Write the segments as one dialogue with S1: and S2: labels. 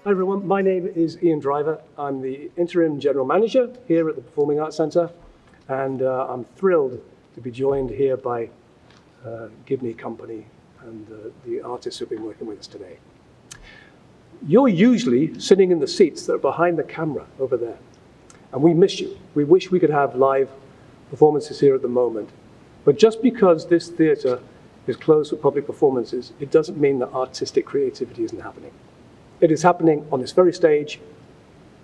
S1: Hi everyone, my name is Ian Driver. I'm the Interim General Manager here at the Performing Arts Centre, and I'm thrilled to be joined here by Gibney Company and the artists who've been working with us today. You're usually sitting in the seats that are behind the camera over there, and we miss you. We wish we could have live performances here at the moment, but just because this theatre is closed for public performances, it doesn't mean that artistic creativity isn't happening. It is happening on this very stage,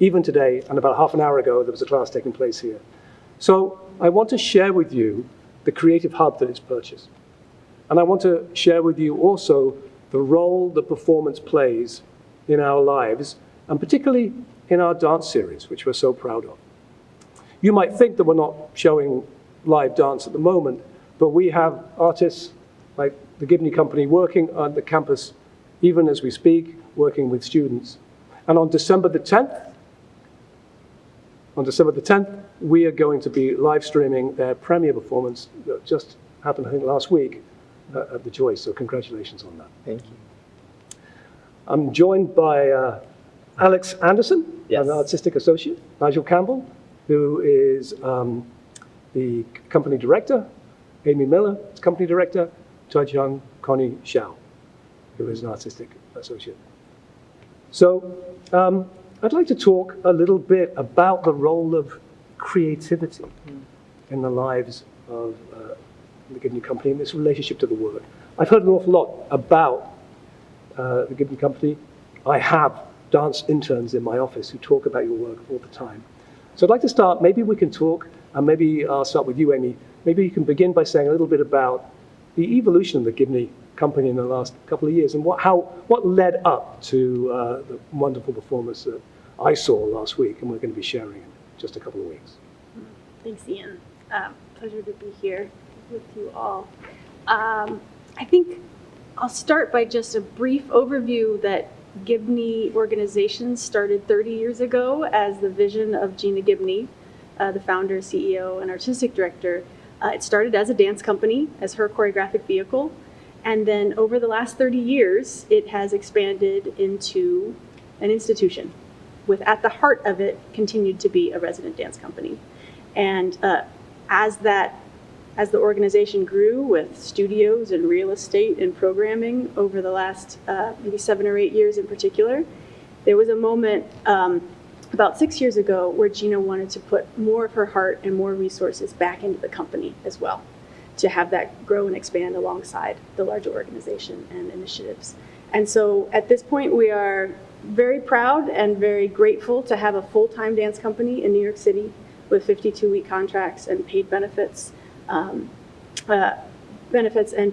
S1: even today, and about half an hour ago, there was a class taking place here. So I want to share with you the creative hub that is purchased. And I want to share with you also the role that performance plays in our lives, and particularly in our dance series, which we're so proud of. You might think that we're not showing live dance at the moment, but we have artists like the Gibney Company working on the campus, even as we speak, working with students. And on December the 10th, we are going to be live streaming their premiere performance that just happened, I think, last week at the Joyce. So congratulations on that.
S2: Thank you.
S1: I'm joined by Alex Anderson,
S2: Yes.
S1: an artistic associate, Nigel Campbell, who is the company director, Amy Miller, company director, Jie-Hung, Connie, Shiau, who is an artistic associate. So I'd like to talk a little bit about the role of creativity in the lives of the Gibney Company and this relationship to the work. I've heard an awful lot about the Gibney Company. I have dance interns in my office who talk about your work all the time. So I'd like to start, maybe we can talk, and maybe I'll start with you, Amy. Maybe you can begin by saying a little bit about the evolution of the Gibney Company in the last couple of years, and what led up to the wonderful performance that I saw last week, and we're going to be sharing in just a couple of weeks.
S3: Thanks, Ian. Pleasure to be here with you all. I think I'll start by just a brief overview that Gibney organization started 30 years ago as the vision of Gina Gibney, the founder, CEO, and artistic director. It started as a dance company, as her choreographic vehicle. And then over the last 30 years, it has expanded into an institution with, at the heart of it, continued to be a resident dance company. And as the organization grew with studios and real estate and programming over the last maybe 7 or 8 years in particular, there was a moment about 6 years ago where Gina wanted to put more of her heart and more resources back into the company as well, to have that grow and expand alongside the larger organization and initiatives. And so at this point, we are very proud and very grateful to have a full-time dance company in New York City with 52-week contracts and paid benefits, and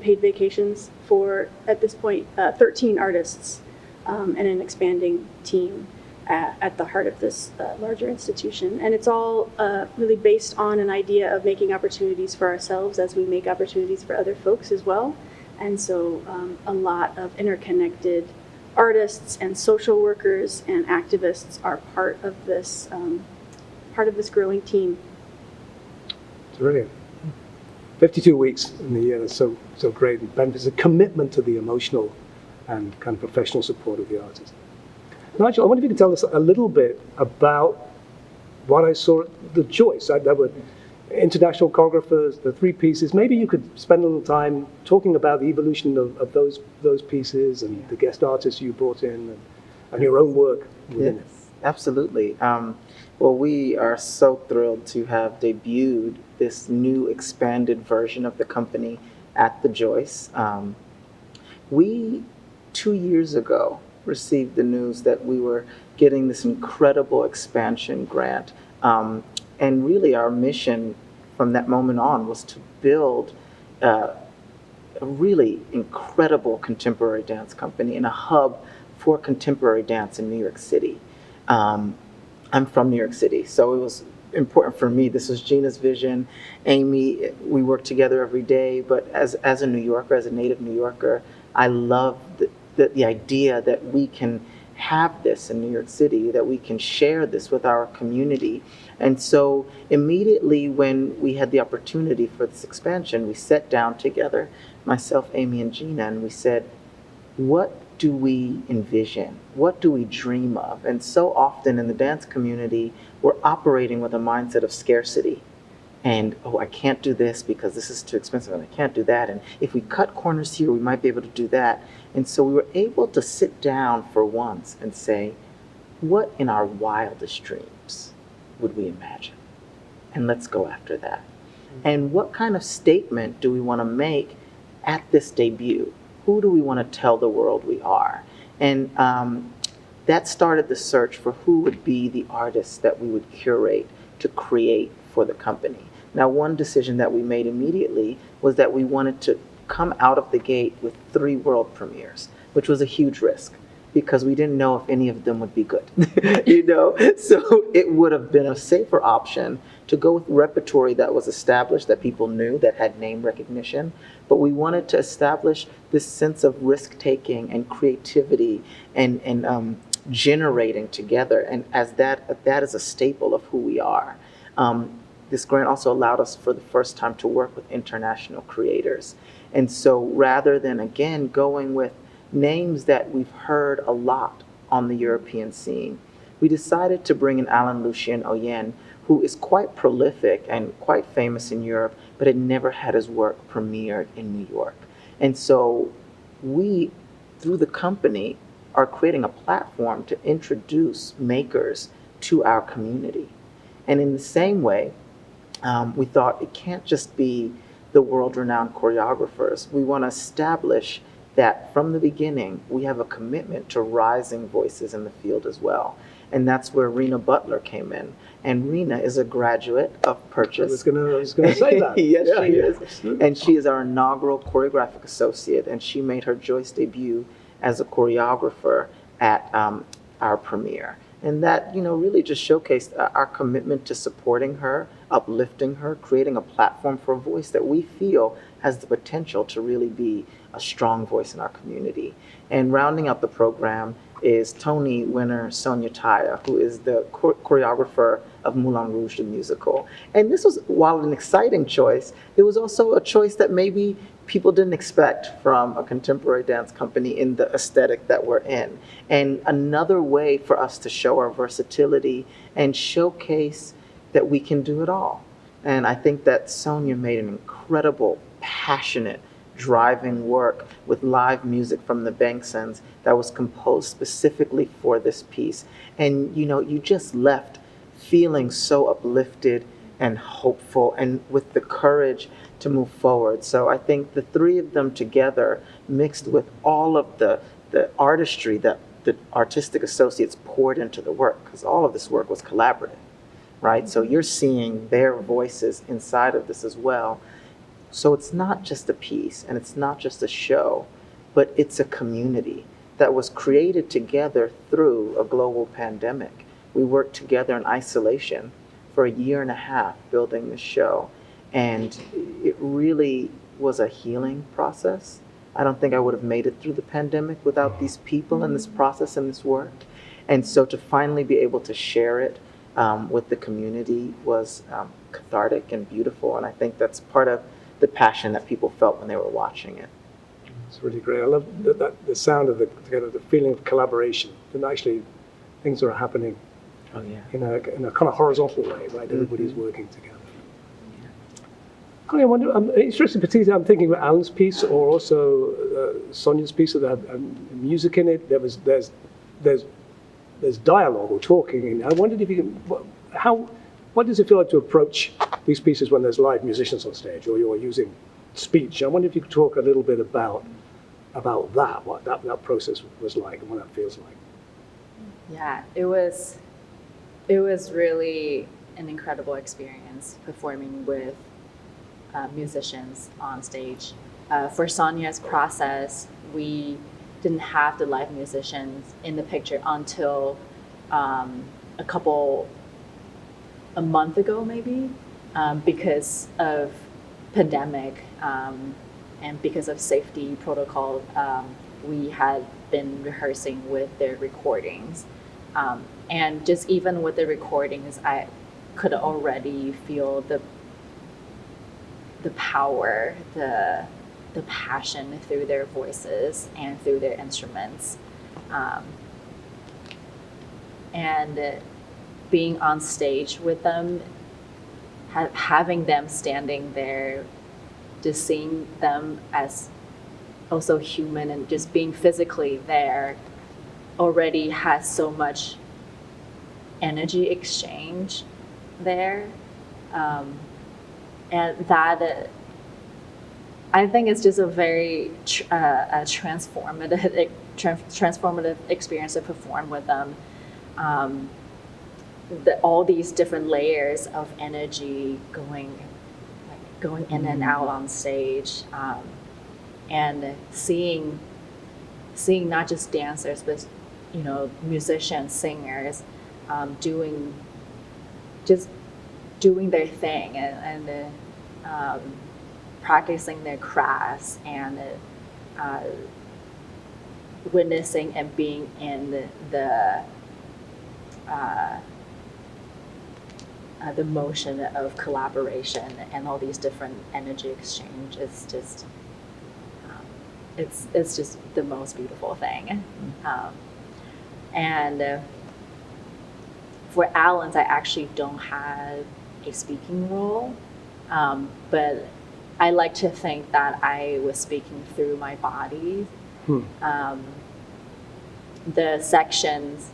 S3: paid vacations for, at this point, 13 artists and an expanding team at the heart of this larger institution. And it's all really based on an idea of making opportunities for ourselves as we make opportunities for other folks as well. And so a lot of interconnected artists and social workers and activists are part of this growing team.
S1: Brilliant. 52 weeks in the year, so great. And there's a commitment to the emotional and kind of professional support of the artist. Nigel, I wonder if you could tell us a little bit about what I saw at the Joyce. There were international choreographers, the 3 pieces. Maybe you could spend a little time talking about the evolution of those pieces and the guest artists you brought in and your own work within it.
S2: Yes, absolutely. Well, we are so thrilled to have debuted this new expanded version of the company at the Joyce. We, 2 years ago, received the news that we were getting this incredible expansion grant. And really our mission from that moment on was to build a really incredible contemporary dance company and a hub for contemporary dance in New York City. I'm from New York City, so it was important for me. This was Gina's vision. Amy, we work together every day, but as a New Yorker, as a native New Yorker, I love the idea that we can have this in New York City, that we can share this with our community. And so immediately when we had the opportunity for this expansion, we sat down together, myself, Amy, and Gina, and we said, what do we envision? What do we dream of? And so often in the dance community, we're operating with a mindset of scarcity. And, oh, I can't do this because this is too expensive, and I can't do that. And if we cut corners here, we might be able to do that. And so we were able to sit down for once and say, what in our wildest dreams would we imagine? And let's go after that. And what kind of statement do we want to make at this debut? Who do we want to tell the world we are? And that started the search for who would be the artists that we would curate to create for the company. Now, one decision that we made immediately was that we wanted to come out of the gate with 3 world premieres, which was a huge risk because we didn't know if any of them would be good, So it would have been a safer option to go with repertory that was established, that people knew, that had name recognition. But we wanted to establish this sense of risk-taking and creativity and generating together. And as that is a staple of who we are. This grant also allowed us for the first time to work with international creators. And so rather than, again, going with names that we've heard a lot on the European scene, we decided to bring in Alan Lucien Oyen, who is quite prolific and quite famous in Europe, but had never had his work premiered in New York. And so we, through the company, are creating a platform to introduce makers to our community. And in the same way, we thought it can't just be the world-renowned choreographers. We want to establish that from the beginning, we have a commitment to rising voices in the field as well. And that's where Rena Butler came in. And Rena is a graduate of Purchase.
S1: I was going to say that.
S2: Yes,
S1: yeah,
S2: she
S1: yeah,
S2: is.
S1: absolutely.
S2: And she is our inaugural choreographic associate. And she made her Joyce debut as a choreographer at our premiere. And that, really just showcased our commitment to supporting her, uplifting her, creating a platform for a voice that we feel has the potential to really be a strong voice in our community. And rounding out the program is Tony winner Sonia Taya, who is the choreographer of Moulin Rouge, the musical. And this was, while an exciting choice, it was also a choice that maybe people didn't expect from a contemporary dance company in the aesthetic that we're in. And another way for us to show our versatility and showcase that we can do it all. And I think that Sonia made an incredible, passionate, driving work with live music from the Banksons that was composed specifically for this piece. And you just left feeling so uplifted and hopeful and with the courage to move forward. So I think the 3 of them together, mixed with all of the artistry that the artistic associates poured into the work, because all of this work was collaborative, right? So you're seeing their voices inside of this as well. So it's not just a piece and it's not just a show, but it's a community that was created together through a global pandemic. We worked together in isolation for a year and a half building this show. And it really was a healing process. I don't think I would have made it through the pandemic without these people and this process and this work. And so to finally be able to share it with the community was cathartic and beautiful. And I think that's part of the passion that people felt when they were watching it.
S1: It's really great. I love the sound of the feeling of collaboration. And actually, things are happening in a kind of horizontal way, right? Mm-hmm. Everybody's working together. Connie, I wonder, I'm interested particularly, I'm thinking about Alan's piece or also Sonia's piece that had music in it. There's dialogue or talking. And I wondered if you can, what does it feel like to approach these pieces when there's live musicians on stage or you're using speech? I wonder if you could talk a little bit about that, what that process was like and what that feels like.
S4: Yeah, it was really an incredible experience performing with musicians on stage. For Sonia's process, we didn't have the live musicians in the picture until a month ago maybe, because of pandemic and because of safety protocol we had been rehearsing with their recordings. And just even with the recordings, I could already feel the power, the passion through their voices and through their instruments. And being on stage with them, having them standing there, just seeing them as also human and just being physically there already has so much energy exchange there. And that I think it's just a very a transformative experience to perform with them. All these different layers of energy going in and out on stage, and seeing not just dancers but musicians, singers, doing their thing and practicing their crafts and witnessing and being in the motion of collaboration and all these different energy exchange is just it's just the most beautiful thing. And for Alan's, I actually don't have a speaking role, but I like to think that I was speaking through my body. The sections,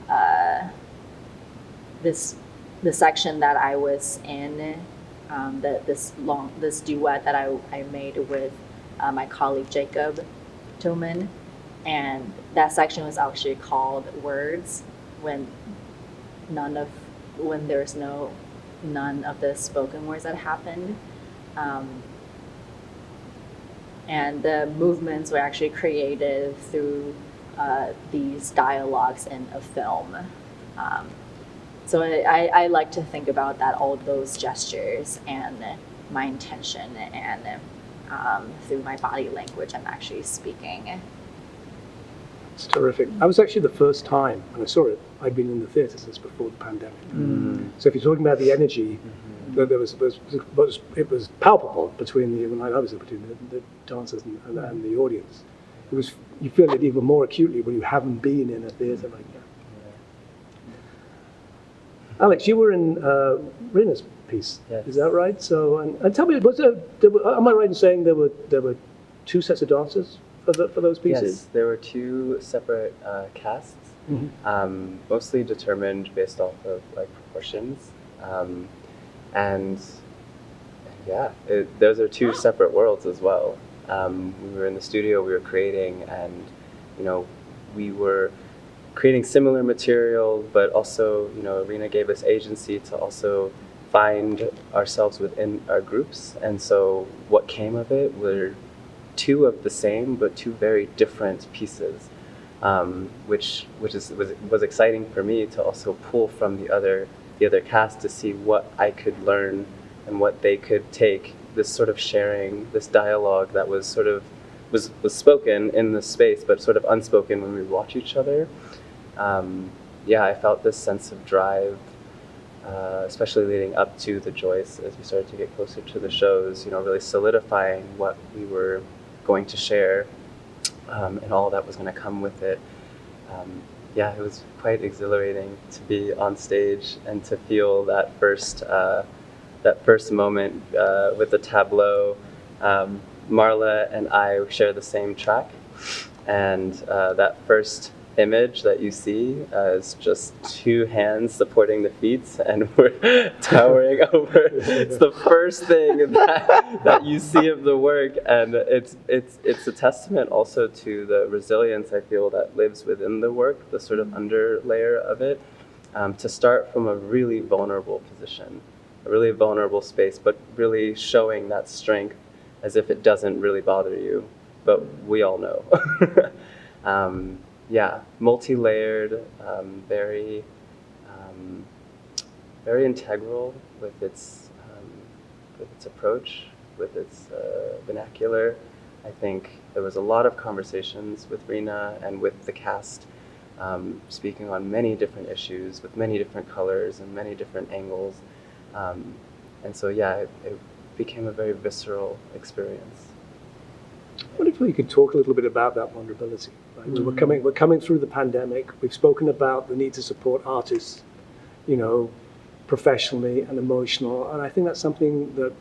S4: the section that I was in, this duet that I made with my colleague Jacob Tillman, and that section was actually called Words, when none of the spoken words that happened. And the movements were actually created through these dialogues in a film. So I like to think about that, all those gestures and my intention, and through my body language, I'm actually speaking.
S1: It's terrific. That was actually the first time when I saw it. I'd been in the theatre since before the pandemic. So if you're talking about the energy, that it was palpable between the dancers and the audience. You feel it even more acutely when you haven't been in a theatre like that. Alex, you were in Rena's piece,
S5: Yes.
S1: Is that right? So, and tell me, am I right in saying there were two sets of dancers for those pieces?
S5: Yes, there were two separate casts, mostly determined based off of proportions, and yeah, those are two separate worlds as well. We were in the studio, we were creating, and we were creating similar material, but also Rena gave us agency to also find ourselves within our groups, and so what came of it were two of the same but two very different pieces, which was exciting for me to also pull from the other cast to see what I could learn and what they could take. This sort of sharing, this dialogue that was sort of was spoken in the space but sort of unspoken when we watch each other. I felt this sense of drive, especially leading up to the Joyce, as we started to get closer to the shows, really solidifying what we were going to share, and all that was going to come with it. It was quite exhilarating to be on stage and to feel that first moment with the tableau. Marla and I share the same track, and that first image that you see is just two hands supporting the feet, and we're towering over. It's the first thing that you see of the work, and it's a testament also to the resilience I feel that lives within the work, the sort of underlayer of it, to start from a really vulnerable position, a really vulnerable space, but really showing that strength as if it doesn't really bother you, but we all know. Multi-layered, very integral with its approach, with its vernacular, I think there was a lot of conversations with Rena and with the cast, speaking on many different issues with many different colors and many different angles. And so, yeah, it became a very visceral experience.
S1: I wonder if we could talk a little bit about that vulnerability. Right? We're coming through the pandemic. We've spoken about the need to support artists, you know, professionally and emotional. And I think that's something that,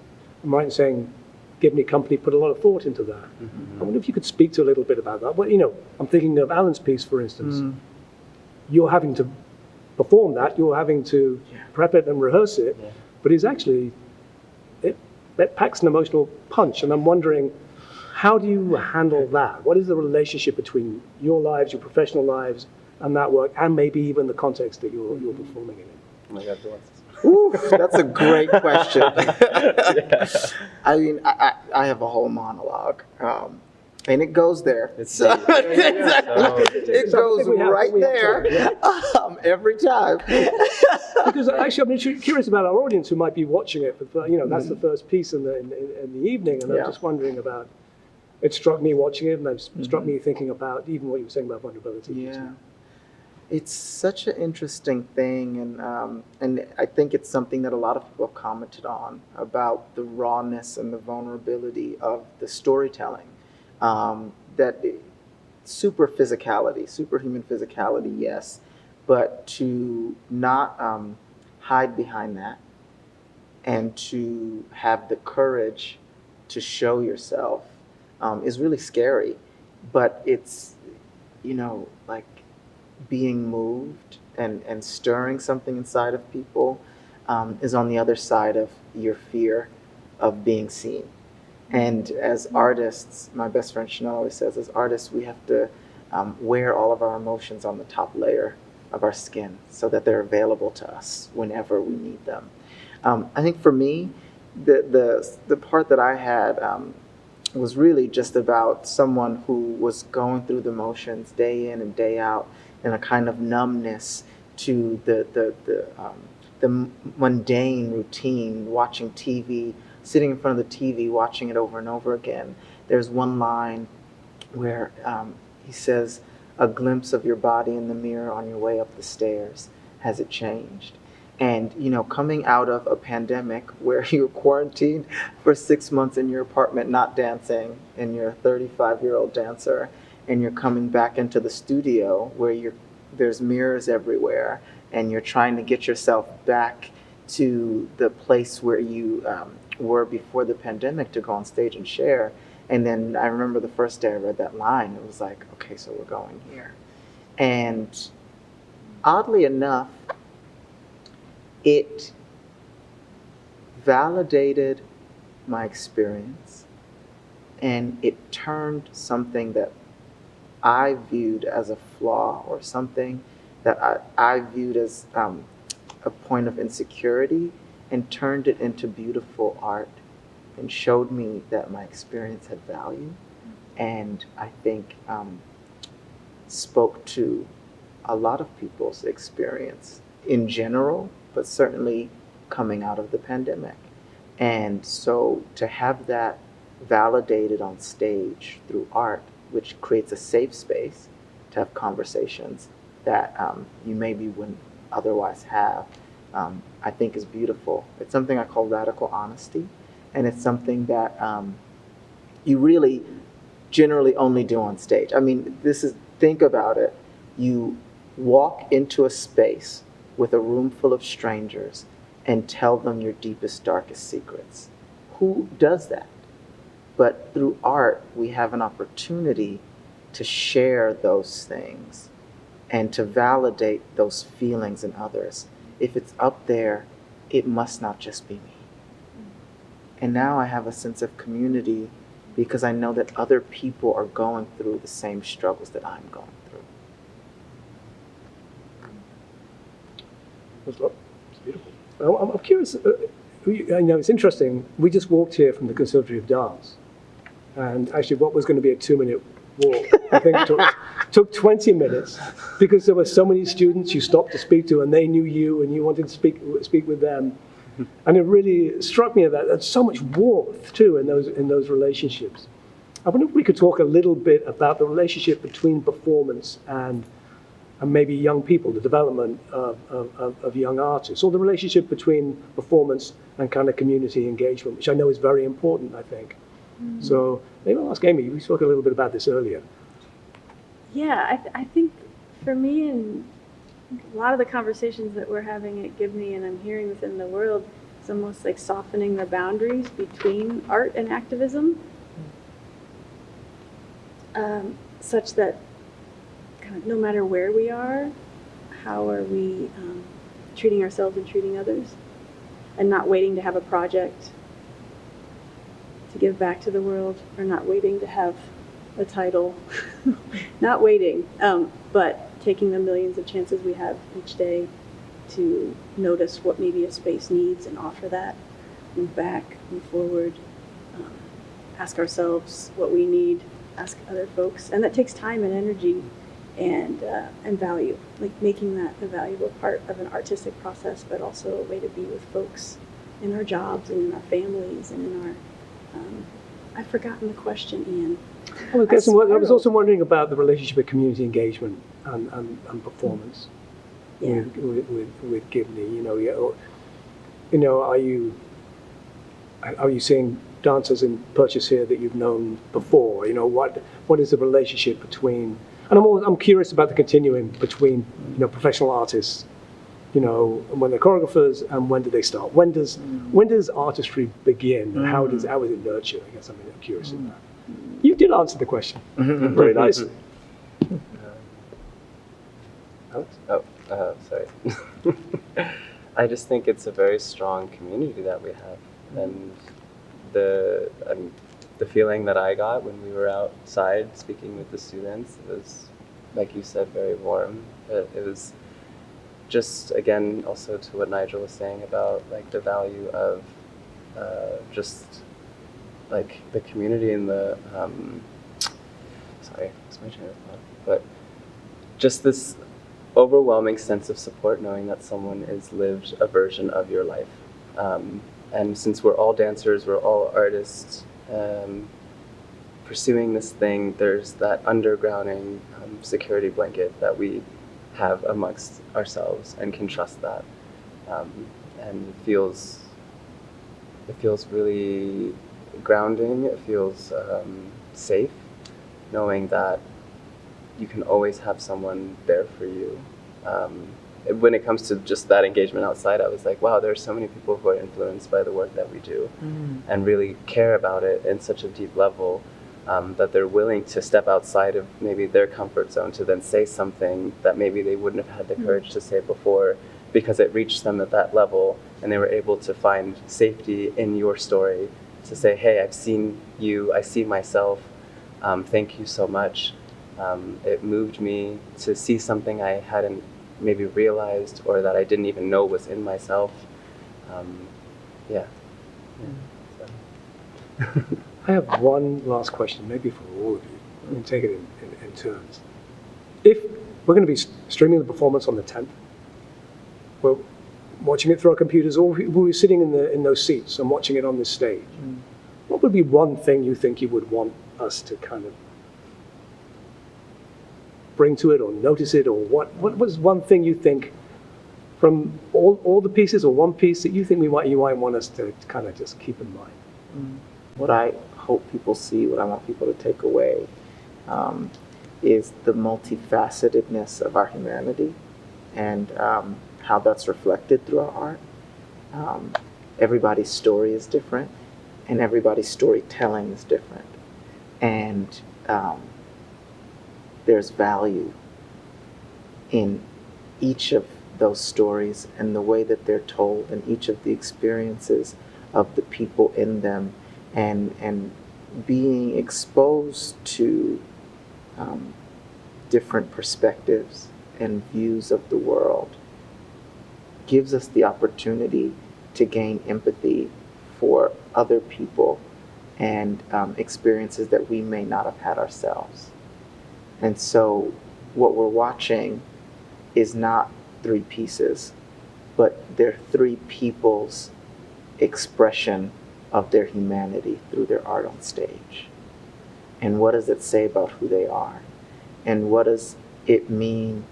S1: I'm right in saying, Gibney Company put a lot of thought into that. I wonder if you could speak to a little bit about that. Well, you know, I'm thinking of Alan's piece, for instance. You're having to perform that. You're having to prep it and rehearse it.
S5: Yeah.
S1: But it's actually, it packs an emotional punch. And I'm wondering, how do you handle that? What is the relationship between your lives, your professional lives, and that work, and maybe even the context that you're performing in?
S5: Oh my God, who wants this?
S2: Ooh, that's a great question. I mean, I have a whole monologue, and it goes there.
S5: It's
S2: So-
S5: deep.
S2: it goes right there every time.
S1: Because actually, I'm curious about our audience who might be watching it. But you know, that's the first piece in the evening, and I'm just wondering about. It struck me watching it, and it struck me thinking about even what you were saying about vulnerability.
S2: Yeah, it's such an interesting thing, and I think it's something that a lot of people have commented on about the rawness and the vulnerability of the storytelling. Superhuman physicality, yes, but to not hide behind that, and to have the courage to show yourself is really scary. But it's, you know, like being moved and stirring something inside of people is on the other side of your fear of being seen. And as artists, my best friend Shiau always says, as artists, we have to wear all of our emotions on the top layer of our skin so that they're available to us whenever we need them. I think for me, the part that I had was really just about someone who was going through the motions day in and day out, and a kind of numbness to the mundane routine, watching TV, sitting in front of the TV, watching it over and over again. There's one line where he says, "A glimpse of your body in the mirror on your way up the stairs. Has it changed?" And, you know, coming out of a pandemic where you're quarantined for 6 months in your apartment, not dancing, and you're a 35-year-old dancer, and you're coming back into the studio where there's mirrors everywhere, and you're trying to get yourself back to the place where you were before the pandemic to go on stage and share. And then I remember the first day I read that line, it was like, okay, so we're going here. And oddly enough, it validated my experience, and it turned something that I viewed as a flaw, or something that I viewed as a point of insecurity, and turned it into beautiful art, and showed me that my experience had value, and I think spoke to a lot of people's experience in general, but certainly coming out of the pandemic. And so to have that validated on stage through art, which creates a safe space to have conversations that you maybe wouldn't otherwise have, I think is beautiful. It's something I call radical honesty, and it's something that you really generally only do on stage. I mean, think about it. You walk into a space with a room full of strangers and tell them your deepest, darkest secrets. Who does that? But through art, we have an opportunity to share those things and to validate those feelings in others. If it's up there, it must not just be me. And now I have a sense of community because I know that other people are going through the same struggles that I'm going through.
S1: It's beautiful. I'm curious, I know it's interesting, we just walked here from the Conservatory of Dance, and actually what was going to be a 2-minute walk, I think took 20 minutes, because there were so many students you stopped to speak to, and they knew you, and you wanted to speak with them. And it really struck me that there's so much warmth, too, in those relationships. I wonder if we could talk a little bit about the relationship between performance and maybe young people, the development of young artists, or the relationship between performance and kind of community engagement, which I know is very important, I think. Mm-hmm. So maybe I'll ask Amy, we spoke a little bit about this earlier.
S3: Yeah, I think for me, and a lot of the conversations that we're having at Gibney and I'm hearing within the world, it's almost like softening the boundaries between art and activism, such that kind of no matter where we are, how are we treating ourselves and treating others, and not waiting to have a project to give back to the world, or not waiting to have a title, not waiting, but taking the millions of chances we have each day to notice what maybe a space needs and offer that, move back, move forward, ask ourselves what we need, ask other folks, and that takes time and energy and value, like making that a valuable part of an artistic process, but also a way to be with folks in our jobs and in our families and in our, I've forgotten the question, Ian.
S1: Well, I was also wondering about the relationship with community engagement and performance with Gibney. Are you seeing dancers in Purchase here that you've known before? What is the relationship between? And I'm curious about the continuum between professional artists, when they're choreographers, and when do they start? When does artistry begin? And how is it nurtured? I guess I'm curious about. You did answer the question. Very nice.
S5: Alex? Sorry. I just think it's a very strong community that we have, and the feeling that I got when we were outside speaking with the students was, like you said, very warm. It was just, again, also to what Nigel was saying about like the value of just like the community and the sorry, what's my train of thought? But just this overwhelming sense of support, knowing that someone has lived a version of your life. And since we're all dancers, we're all artists, pursuing this thing, there's that undergrounding security blanket that we have amongst ourselves and can trust that. And it feels really grounding. It feels safe, knowing that you can always have someone there for you. When it comes to just that engagement outside, I was like, wow, there are so many people who are influenced by the work that we do and really care about it in such a deep level that they're willing to step outside of maybe their comfort zone to then say something that maybe they wouldn't have had the courage to say before, because it reached them at that level and they were able to find safety in your story to say, hey, I've seen you, I see myself, thank you so much. It moved me to see something I hadn't maybe realized or that I didn't even know was in myself. So.
S1: I have one last question, maybe for all of you. We can take it in turns. If we're going to be streaming the performance on the 10th, we're watching it through our computers, or we're sitting in those seats and watching it on this stage, what would be one thing you think you would want us to kind of bring to it or notice it, or what was one thing you think from all the pieces, or one piece that you think you might want us to kind of just keep in mind?
S2: What I hope people see, what I want people to take away, is the multifacetedness of our humanity and how that's reflected through our art. Everybody's story is different, and everybody's storytelling is different. And there's value in each of those stories and the way that they're told, and each of the experiences of the people in them, and being exposed to different perspectives and views of the world gives us the opportunity to gain empathy for other people and experiences that we may not have had ourselves. And so what we're watching is not three pieces, but they're three people's expression of their humanity through their art on stage. And what does it say about who they are? And what does it mean,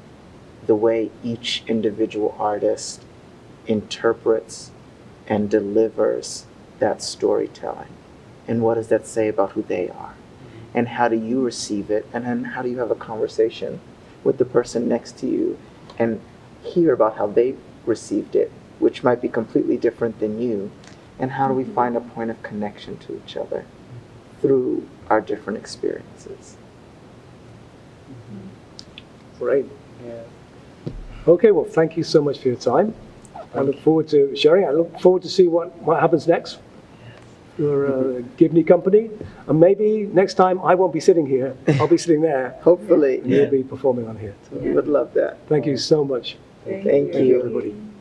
S2: the way each individual artist interprets and delivers that storytelling? And what does that say about who they are? And how do you receive it? And then how do you have a conversation with the person next to you and hear about how they received it, which might be completely different than you? And how do we find a point of connection to each other through our different experiences?
S1: Great.
S5: Yeah.
S1: Okay, well, thank you so much for your time. I look forward to sharing. I look forward to see what happens next for Gibney Company. And maybe next time I won't be sitting here. I'll be sitting there.
S2: Hopefully.
S1: And you'll be performing on here. So
S2: We would love that.
S1: thank you so much.
S2: Thank
S1: Thank you,
S2: you.
S1: everybody.